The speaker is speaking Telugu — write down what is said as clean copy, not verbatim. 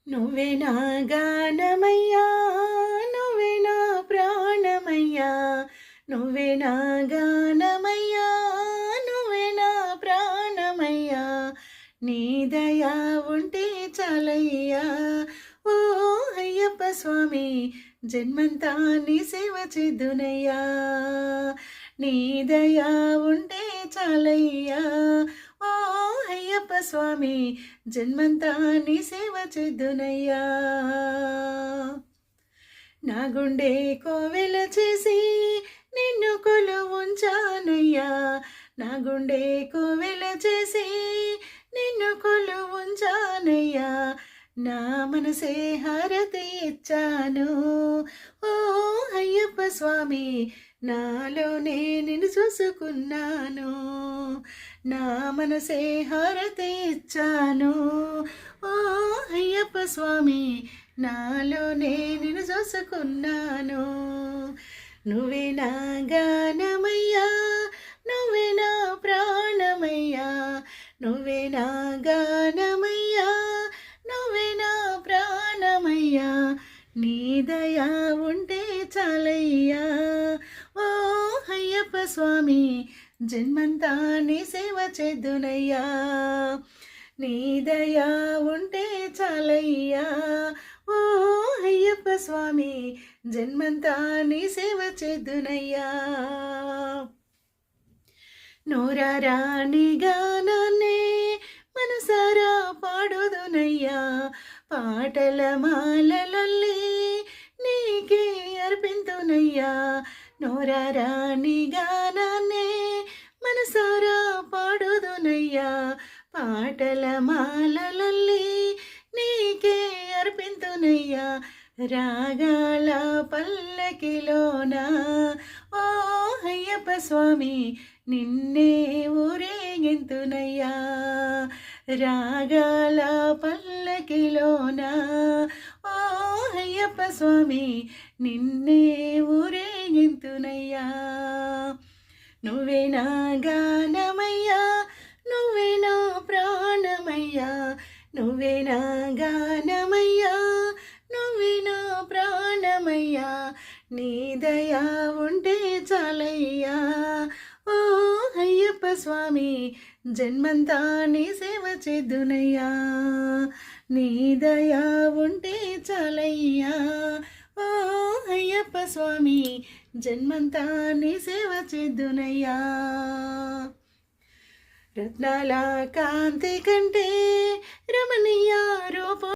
నువ్వే నా గానమయ్యా, నువ్వే నా ప్రాణమయ్యా, నువ్వే నా గానమయ్యా, నువ్వే నా ప్రాణమయ్యా, నీ దయా ఉంటే చాలయ్యా. ఓ అయ్యప్ప స్వామి, జన్మంతా నీ సేవ చేద్దునయ్యా, నీ దయా ఉంటే చాలయ్యా. ఓ అయ్యప్ప స్వామి, జన్మంతా నీ సేవ చేద్దునయ్యా. నా గుండె కోవెల చేసి నిన్ను కొలువుంచానయ్యా, నా గుండె కోవెల చేసి నిన్ను కొలువుంచానయ్యా, నా మనసే హారతి ఇచ్చాను. ఓ అయ్యప్ప స్వామి, నాలోనే నిన్ను చూసుకున్నాను, నా మనసే హారతి ఇచ్చాను. ఓ అయ్యప్ప స్వామి, నాలోనే నిన్ను చూసుకున్నాను. నువ్వే నా గానమయ్యా, నువ్వే నా ప్రాణమయ్యా, నువ్వే నా గానమయ్యా, నువ్వే నా ప్రాణమయ్యా, నీ దయా ఉంటే చాలయ్యా. ఓ అయ్యప్ప స్వామి, జన్మంతా నీ సేవ చేద్దునయ్యా, నీ దయా ఉంటే చాలయ్యా. ఓ అయ్యప్ప స్వామి, జన్మంతా నీ సేవ చేద్దునయ్యా. నోరారా నీ గానాన్నే మనసారా పాడుదునయ్యా, పాటల మాలలల్లి నీకే అర్పింతునయ్యా. నోరారా నీ గానాన్నే మనసారా పాడుదునయ్యా, పాటల మాలలల్లి నీకే అర్పింతునయ్యా. రాగాల పల్లకిలోన ఓ అయ్యప్ప స్వామి, నిన్నే ఊరేగింతునయ్యా, రాగాల పల్లకిలోన ఓ అయ్యప్ప స్వామి, నిన్నే ఊరేగింతునయ్యా. నువ్వే నా గానమయ్యా, నువ్వే నా ప్రాణమయ్యా, నువ్వే నా గానమయ్యా, నువ్వే నా ప్రాణమయ్యా, నీ దయా ఉంటే చాలయ్యా. ఓ అయ్యప్ప స్వామి, జన్మంతా నీ సేవ చేద్దునయ్యా, నీ దయా ఉంటే చాలయ్యా. ఓ అయ్యప్ప స్వామి, జన్మంతా నీ సేవ చేద్దునయ్యా. రత్నాల కాంతి కంటే రమణీయ రూపం